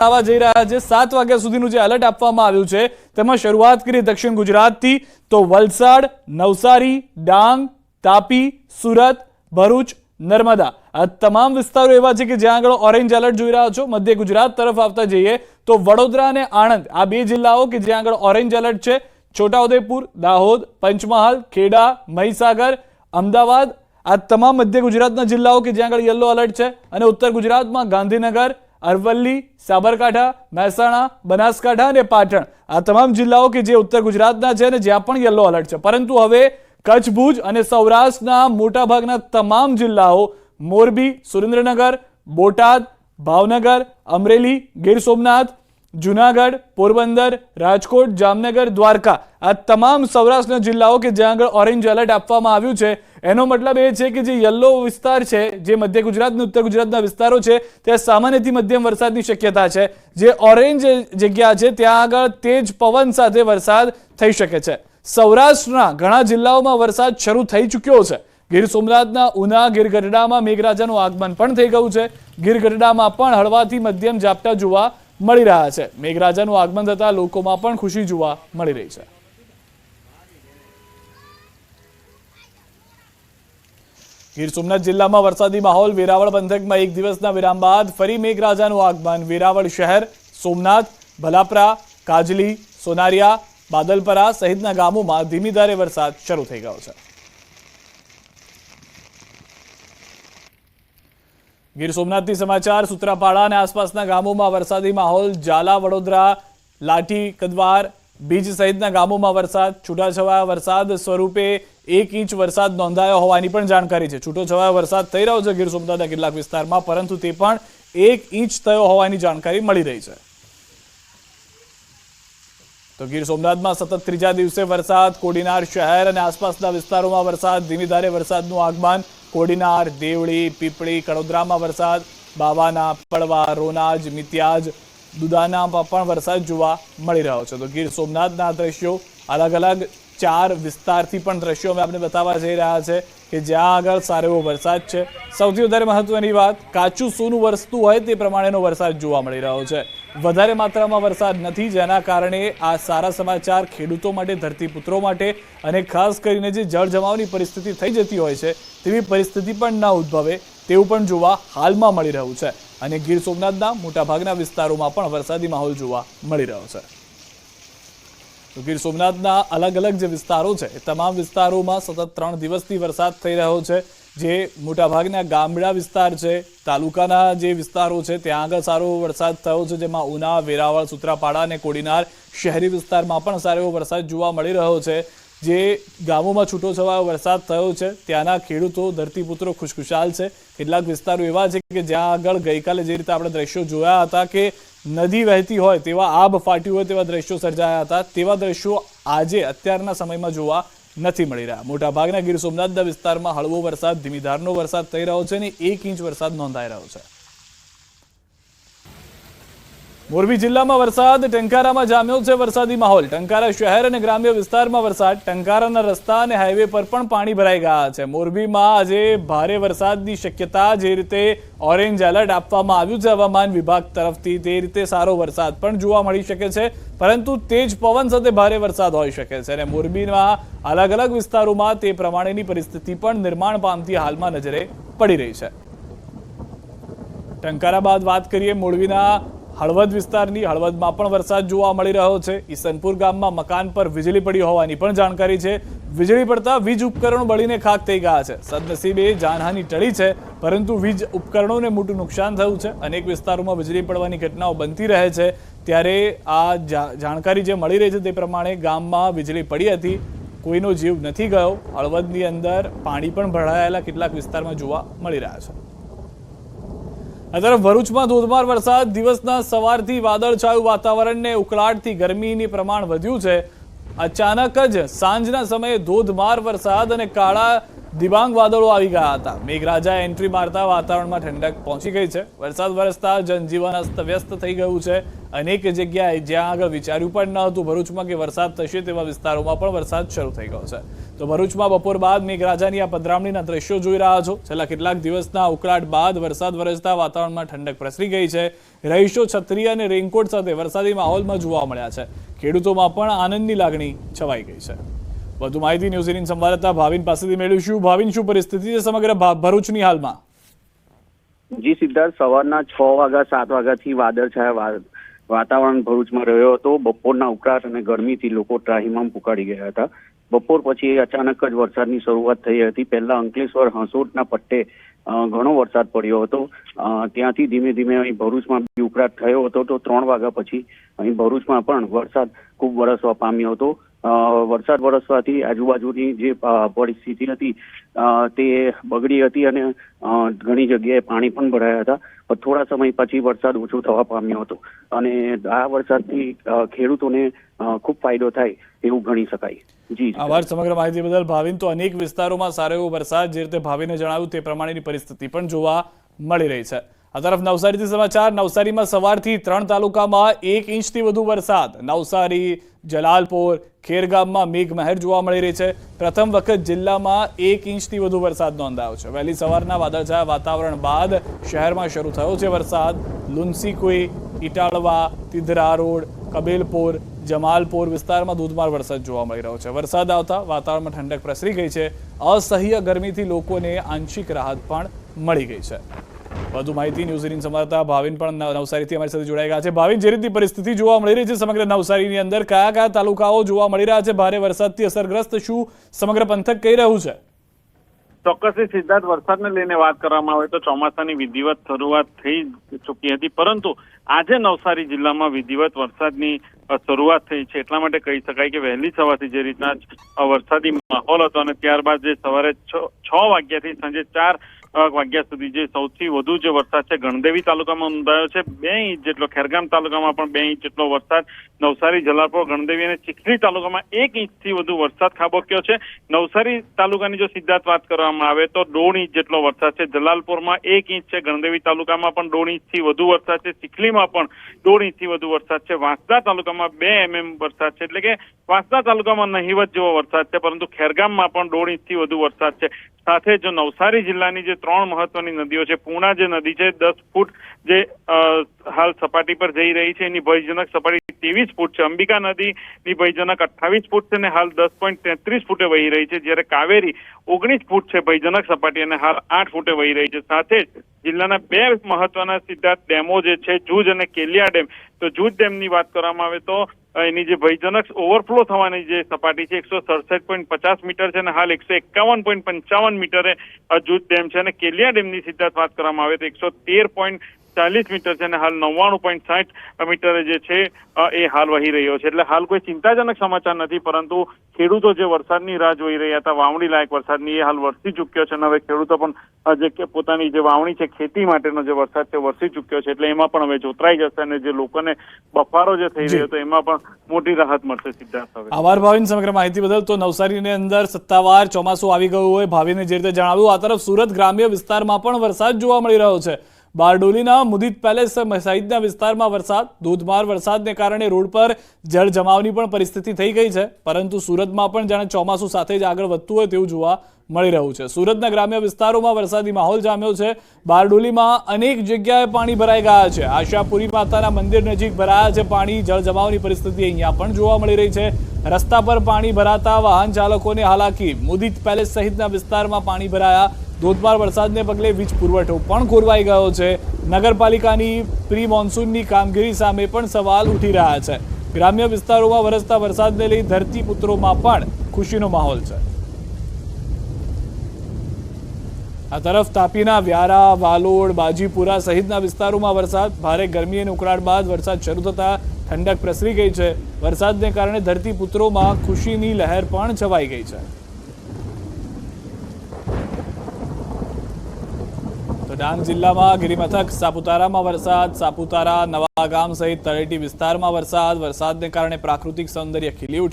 આવા જઈ રહ્યા છે 7 વાગ્યા સુધીનું જે એલર્ટ આપવામાં આવ્યું છે તેમાં શરૂઆત કરી દક્ષિણ ગુજરાતથી તો વલસાડ, નવસારી, ડાંગ, તાપી, સુરત, ભરૂચ, નર્મદા આ તમામ વિસ્તારો એવા છે કે જ્યાં આગળ ઓરેન્જ એલર્ટ જોઈ રહ્યા છો। મધ્ય ગુજરાત તરફ આવતા જઈએ તો વડોદરા અને આણંદ આ બે જિલ્લાઓ કે જ્યાં આગળ ઓરેન્જ એલર્ટ છે। છોટાઉદેપુર, દાહોદ, પંચમહાલ, ખેડા, મહીસાગર, અમદાવાદ આ તમામ મધ્ય ગુજરાતના જિલ્લાઓ કે જ્યાં આગળ યલો એલર્ટ છે અને ઉત્તર ગુજરાતમાં ગાંધીનગર, અરવલ્લી, સાબરકાંઠા, મહેસાણા, બનાસકાંઠા અને પાટણ આ તમામ જિલ્લાઓ કે જે ઉત્તર ગુજરાતના છે અને જ્યાં પણ યલો એલર્ટ છે। પરંતુ હવે કચ્છ, ભુજ અને સૌરાષ્ટ્રના મોટાભાગના તમામ જિલ્લાઓ મોરબી, સુરેન્દ્રનગર, બોટાદ, ભાવનગર, અમરેલી, ગીર સોમનાથ, જૂનાગઢ, પોરબંદર, રાજકોટ, જામનગર, દ્વારકા આ તમામ સૌરાષ્ટ્રના જિલ્લાઓ કે જ્યાં આગળ ઓરેન્જ એલર્ટ આપવામાં આવ્યું છે। એનો મતલબ એ છે કે જે યલો વિસ્તાર છે, જે મધ્ય ગુજરાત અને ઉત્તર ગુજરાતના વિસ્તારો છે ત્યાં સામાન્યથી મધ્યમ વરસાદની શક્યતા છે। જે ઓરેન્જ જગ્યા છે ત્યાં આગળ તેજ પવન સાથે વરસાદ થઈ શકે છે। સૌરાષ્ટ્રના ઘણા જિલ્લાઓમાં વરસાદ શરૂ થઈ ચૂક્યો છે। ગીર સોમનાથના ઉના, ગીર ગઢડામાં મેઘરાજાનું આગમન પણ થઈ ગયું છે। ગીર ગઢડામાં પણ હળવાથી મધ્યમ ઝાપટા જોવા મળી રહ્યા છે। મેઘરાજાનું આગમન થતા લોકોમાં પણ ખુશી જોવા મળી રહી છે। ગીર સોમનાથ જિલ્લામાં વરસાદી માહોલ। વેરાવળ પંથકમાં એક દિવસના વિરામ બાદ ફરી મેઘરાજાનું આગમન। વેરાવળ શહેર, સોમનાથ, ભલાપરા, કાજલી, સોનારિયા, બાદલપરા સહિતના ગામોમાં ધીમી ધારે વરસાદ શરૂ થઈ ગયો છે। ગીર સોમનાથથી સમાચાર। સૂત્રાપાડા અને આસપાસના ગામોમાં વરસાદી માહોલ। ઝાલા, વડોદરા, લાઠી, કદવાર, બીજ સહિતના ગામોમાં વરસાદ। છૂટાછવાયા વરસાદ સ્વરૂપે 1 ઇંચ વરસાદ નોંધાયો હોવાની પણ જાણકારી છે। છૂટોછવાયો વરસાદ થઈ રહ્યો છે ગીર સોમનાથના કેટલાક વિસ્તારમાં, પરંતુ તે પણ 1 ઇંચ થયો હોવાની જાણકારી મળી રહી છે। તો ગીર સોમનાથમાં સતત ત્રીજા દિવસે વરસાદ। કોડીનાર શહેર અને આસપાસના વિસ્તારોમાં વરસાદ। ધીમી ધારે વરસાદનું આગમન। કોડીનાર, દેવળી, પીપળી, કડોદરામાં વરસાદ। બાવાના, પડવા, રોનાજ, મિત્યાજ, દુદાનામાં પણ વરસાદ જોવા મળી રહ્યો છે। તો ગીર સોમનાથના દ્રશ્યો અલગ અલગ 4 વિસ્તારથી પણ દ્રશ્યો અમે આપને બતાવવા જઈ રહ્યા છે કે જ્યાં આગળ સારો એવો વરસાદ છે। સૌથી વધારે મહત્વની વાત, કાચું સોનું વરસતું હોય તે પ્રમાણેનો વરસાદ જોવા મળી રહ્યો છે। વધારે માત્રામાં વરસાદ નથી, જેના કારણે આ સારા સમાચાર ખેડૂતો માટે, ધરતીપુત્રો માટે અને ખાસ કરીને જે જળ જમાવની પરિસ્થિતિ થઈ જતી હોય છે તેવી પરિસ્થિતિ પણ ન ઉદ્ભવે તેવું પણ જોવા હાલમાં મળી રહ્યું છે। અને ગીર સોમનાથના મોટાભાગના વિસ્તારોમાં પણ વરસાદી માહોલ જોવા મળી રહ્યો છે। તો ગીર સોમનાથના અલગ અલગ જે વિસ્તારો છે એ તમામ વિસ્તારોમાં સતત 3 દિવસથી વરસાદ થઈ રહ્યો છે। જે મોટાભાગના ગામડા વિસ્તાર છે, તાલુકાના જે વિસ્તારો છે ત્યાં આગળ સારો વરસાદ થયો છે, જેમાં ઉના, વેરાવળ, સૂત્રાપાડા અને કોડીનાર શહેરી વિસ્તારમાં પણ સારો એવો વરસાદ જોવા મળી રહ્યો છે। જે ગામોમાં છૂટોછવાયો વરસાદ થયો છે ત્યાંના ખેડૂતો, ધરતીપુત્રો ખુશખુશાલ છે। કેટલાક વિસ્તારો એવા છે કે જ્યાં આગળ ગઈકાલે જે રીતે આપણે દ્રશ્યો જોયા હતા કે નદી વહેતી હોય તેવા, આબ ફાટ્યું હોય તેવા દ્રશ્યો સર્જાયા હતા, તેવા દ્રશ્યો આજે અત્યારના સમયમાં જોવા નથી મળી રહ્યા। મોટાભાગના ગીર સોમનાથના વિસ્તારમાં હળવો વરસાદ, ધીમી ધારનો વરસાદ થઈ રહ્યો છે અને 1 ઇંચ વરસાદ નોંધાઈ રહ્યો છે। મોરબી જિલ્લામાં વરસાદ। ટંકારામાં જામ્યો છે વરસાદી માહોલ। ટંકારા શહેર અને ગ્રામ્ય વિસ્તારમાં વરસાદ। ટંકારાના રસ્તા અને હાઈવે પર પણ પાણી ભરાઈ ગયા છે। મોરબીમાં આજે ભારે વરસાદની શક્યતા, જે રીતે ઓરેન્જ એલર્ટ આપવામાં આવ્યું છે હવામાન વિભાગ તરફથી, તે રીતે સારો વરસાદ પણ જોવા મળી શકે છે, પરંતુ તેજ પવન સાથે ભારે વરસાદ હોઈ શકે છે અને મોરબીમાં અલગ અલગ વિસ્તારોમાં તે પ્રમાણેની પરિસ્થિતિ પણ નિર્માણ પામતી હાલમાં નજરે પડી રહી છે। ટંકારા બાદ વાત કરીએ મોરબીના હળવદ વિસ્તારની। હળવદમાં પણ વરસાદ જોવા મળી રહ્યો છે। ઈસનપુર ગામમાં મકાન પર વીજળી પડી હોવાની પણ જાણકારી છે। વીજળી પડતા વીજ ઉપકરણો બળીને ખાક થઈ ગયા છે। સદનસીબે જાનહાની ટળી છે, પરંતુ વીજ ઉપકરણોને મોટું નુકસાન થયું છે। અનેક વિસ્તારોમાં વીજળી પડવાની ઘટનાઓ બનતી રહે છે, ત્યારે આ જાણકારી જે મળી રહી છે તે પ્રમાણે ગામમાં વીજળી પડી હતી, કોઈનો જીવ નથી ગયો। હળવદની અંદર પાણી પણ ભરાયેલા કેટલાક વિસ્તારમાં જોવા મળી રહ્યા છે। આ તરફ ભરૂચમાં ધોધમાર વરસાદ। દિવસના સવારથી વાદળછાયું વાતાવરણને ઉકળાટથી ગરમીની પ્રમાણ વધ્યું છે। અચાનક જ સાંજના સમયે ધોધમાર વરસાદ અને કાળા દિબાંગ વાદળો આવી ગયા હતા। મેઘરાજાએ એન્ટ્રી મારતા વાતાવરણમાં ઠંડક પહોંચી ગઈ છે। વરસાદ વરસતા જનજીવન અસ્તવ્યસ્ત થઈ ગયું છે। અનેક જગ્યાએ જ્યાં આગળ વિચાર્યું પણ ન હતું ભરૂચમાં કે વરસાદ થશે તેવા વિસ્તારોમાં પણ વરસાદ શરૂ થઈ ગયો છે। તો ભરૂચમાં બપોર બાદ મેઘરાજાની આ પધરામણીના દ્રશ્યો જોઈ રહ્યા છો। છેલ્લા કેટલાક દિવસના ઉકળાટ બાદ વરસાદ વરસતા વાતાવરણમાં ઠંડક પ્રસરી ગઈ છે। રહીશો છત્રી અને રેઇનકોટ સાથે વરસાદી માહોલમાં જોવા મળ્યા છે। ખેડૂતોમાં પણ આનંદની લાગણી છવાઈ ગઈ છે। વધુ માહિતી ન્યૂઝ 18 સંવાદદાતા ભાવિન પાસેથી મેળવીશું। ભાવિન, શું પરિસ્થિતિ છે સમગ્ર ભરૂચની હાલમાં? જી સિદ્ધાર્થ, સવારના 6 વાગ્યા 7 વાગ્યાથી વાદળછાયા વાતાવરણ ભરૂચમાં રહ્યો હતો। બપોરના ઉકળાટ અને ગરમીથી લોકો ત્રાહિમામ પુકારી ગયા હતા। બપોર પછી અચાનક જ વરસાદની શરૂઆત થઈ હતી। પહેલા અંકલેશ્વર હંસોટના પટ્ટે ઘણો વરસાદ પડ્યો હતો। ત્યાંથી ધીમે ધીમે અહીં ભરૂચમાં બી ઉકળાટ થયો હતો। તો 3 વાગ્યા પછી અહીં ભરૂચમાં પણ વરસાદ ખૂબ વરસવા પામ્યો હતો। વરસાદ વરસવાથી આજુબાજુની જે પરિસ્થિતિ હતી તે બગડી હતી અને ઘણી જગ્યાએ પાણી પણ ભરાયા હતા। થોડા સમય પછી વરસાદ ઓછો થવા પામ્યો હતો અને આ વરસાદથી ખેડૂતોને ખૂબ ફાયદો થાય એવું ગણી શકાય। જી આભાર સમગ્ર માહિતી બદલ ભાવિન। તો અનેક વિસ્તારોમાં સારો એવો વરસાદ જે રીતે ભાવિને જણાવ્યું તે પ્રમાણેની પરિસ્થિતિ પણ જોવા મળી રહી છે। આ તરફ નવસારીથી સમાચાર। નવસારીમાં સવારથી 3 તાલુકામાં 1 ઇંચથી વધુ વરસાદ। નવસારી, જલાલપોર, ખેરગામમાં મેઘમહેર જોવા મળી રહી છે। પ્રથમ વખત જિલ્લામાં 1 ઇંચથી વધુ વરસાદ નોંધાયો છે। વહેલી સવારના વાદળછાયા વાતાવરણ બાદ શહેરમાં શરૂ થયો છે વરસાદ। લુન્સીકુઈ, ઇટાળવા, તિધરા રોડ, કબીલપુર, જમાલપુર વિસ્તારમાં ધોધમાર વરસાદ જોવા મળી રહ્યો છે। વરસાદ આવતા વાતાવરણમાં ઠંડક પ્રસરી ગઈ છે। અસહ્ય ગરમીથી લોકોને આંશિક રાહત પણ મળી ગઈ છે। વધુ માહિતી ન્યૂઝ 18 સંવાદદાતા ભાવિન પણ નવસારીથી અમારી સાથે જોડાઈ ગયા છે। ભાવિન, જે રીતની પરિસ્થિતિ જોવા મળી રહી છે સમગ્ર નવસારીની અંદર, કયા કયા તાલુકાઓ જોવા મળી રહ્યા છે ભારે વરસાદથી અસરગ્રસ્ત? શું સમગ્ર પંથક કહી રહ્યું છે? ચોક્કસથી સિદ્ધાર્થ, વરસાદને લઈને વાત કરવામાં આવે તો ચોમાસાની વિધિવત શરૂઆત થઈ ચૂકી હતી, પરંતુ આજે નવસારી જિલ્લામાં વિધિવત વરસાદની શરૂઆત થઈ છે। એટલા માટે કહી શકાય કે વહેલી સવારથી જે રીતના વરસાદી માહોલ હતો અને ત્યારબાદ જે સવારે 6 વાગ્યાથી સાંજે 4 વાગ્યા સુધી જે સૌથી વધુ જે વરસાદ છે ગણદેવી તાલુકામાં નોંધાયો છે। 2 ઇંચ જેટલો, ખેરગામ તાલુકામાં પણ 2 ઇંચ જેટલો વરસાદ, નવસારી, જલાલપોર, ગણદેવી અને ચીખલી તાલુકામાં 1 ઇંચથી વધુ વરસાદ ખાબક્યો છે। નવસારી તાલુકાની જો સિદ્ધાર્થ વાત કરવામાં આવે તો 1.5 ઇંચ જેટલો વરસાદ છે। જલાલપોરમાં 1 ઇંચ છે, ગણદેવી તાલુકામાં પણ 1.5 ઇંચથી વધુ વરસાદ છે, ચીખલીમાં પણ 1.5 ઇંચથી વધુ વરસાદ છે, વાંસદા તાલુકામાં 2 mm વરસાદ છે। એટલે કે વાંસદા તાલુકામાં નહિવત જેવો વરસાદ છે, પરંતુ ખેરગામમાં પણ 1.5 ઇંચથી વધુ વરસાદ છે। સાથે જો નવસારી જિલ્લાની જે 3 મહત્વની નદીઓ છે, પૂર્ણા જે નદી છે 10 ફૂટ જે હાલ સપાટી પર જઈ રહી છે, એની ભયજનક સપાટી 23 ફૂટ છે। અંબિકા નદીની ભયજનક 28 ફૂટ છે અને હાલ 10.33 ફૂટે વહી રહી છે, જ્યારે કાવેરી 19 ફૂટ છે ભયજનક સપાટી અને હાલ 8 ફૂટે વહી રહી છે। સાથે જ જિલ્લાના 2 મહત્વના સિદ્ધાર્થ ડેમો જે છે, જૂજ અને કેલિયા ડેમ। તો જૂજ ડેમની વાત કરવામાં આવે તો એની જે ભયજનક ઓવરફ્લો થવાની જે સપાટી છે 167.50 મીટર છે અને હાલ 151.55 મીટરે જૂજ ડેમ છે। અને કેલિયા ડેમની સિદ્ધાર્થ વાત કરવામાં આવે તો 113.40 મીટર છે અને હાલ 99.60 મીટરે જે છે એ હાલ વહી રહ્યો છે। એટલે હાલ કોઈ ચિંતાજનક સમાચાર નથી, પરંતુ ખેડૂતો જે વરસાદની રાહ જોઈ રહ્યા હતા, વાવણી લાયક વરસાદની, એ હાલ વરસી ચૂક્યો છે અને હવે ખેડૂતો પણ જે પોતાની જે વાવણી છે, ખેતી માટેનો જે વરસાદ છે વરસી ચૂક્યો છે। એટલે એમાં પણ હવે જોતરાઈ જશે અને જે લોકોને બફારો જે થઈ રહ્યો હતો એમાં પણ મોટી રાહત મળશે। સિદ્ધાર્થ, હવે આભાર ભાવિન સમગ્ર માહિતી બદલ। તો નવસારીની અંદર સત્તાવાર ચોમાસું આવી ગયું હોય ભાવિને જે રીતે જણાવ્યું। આ તરફ સુરત ગ્રામ્ય વિસ્તારમાં પણ વરસાદ જોવા મળી રહ્યો છે। બારડોલીના મુદિત પેલેસ સહિતના વિસ્તારમાં વરસાદ, ધોધમાર વરસાદને કારણે રોડ પર જળ જમાવની પણ પરિસ્થિતિ થઈ ગઈ છે, પરંતુ સુરતમાં પણ જાણે ચોમાસું સાથે જ આગળ વધતું હોય તેવું જોવા મળી રહ્યું છે। સુરતના ગ્રામ્ય વિસ્તારોમાં વરસાદી માહોલ જામ્યો છે। બારડોલીમાં અનેક જગ્યાએ પાણી ભરાઈ ગયા છે। આશાપુરી માતાના મંદિર નજીક ભરાયા છે પાણી। જળ જમાવની પરિસ્થિતિ અહીંયા પણ જોવા મળી રહી છે। રસ્તા પર પાણી ભરાતા વાહન ચાલકોને હાલાકી। મુદિત પેલેસ સહિતના વિસ્તારમાં પાણી ભરાયા। ધોધમાર વરસાદને પગલે વીજ પુરવઠો પણ ખોરવાઈ ગયો છે। નગરપાલિકાની પ્રી મોન્સૂનની કામગીરી સામે પણ સવાલ ઉઠી રહ્યા છે। ગ્રામ્ય વિસ્તારોમાં વરસતા વરસાદને લઈ ધરતીપુત્રોમાં પણ ખુશીનો માહોલ છે। આ તરફ તાપીના વ્યારા, વાલોડ, બાજીપુરા સહિતના વિસ્તારોમાં વરસાદ। ભારે ગરમી અને ઉકળાટ બાદ વરસાદ શરૂ થતા ઠંડક પ્રસરી ગઈ છે। વરસાદને કારણે ધરતીપુત્રોમાં ખુશીની લહેર પણ છવાઈ ગઈ છે। તો ડાંગ જિલ્લામાં ગિરિમથક સાપુતારામાં વરસાદ। સાપુતારા, નવાગામ સહિત તળેટી વિસ્તારમાં વરસાદને કારણે પ્રાકૃતિક સૌંદર્ય ખીલી ઉઠ્યું।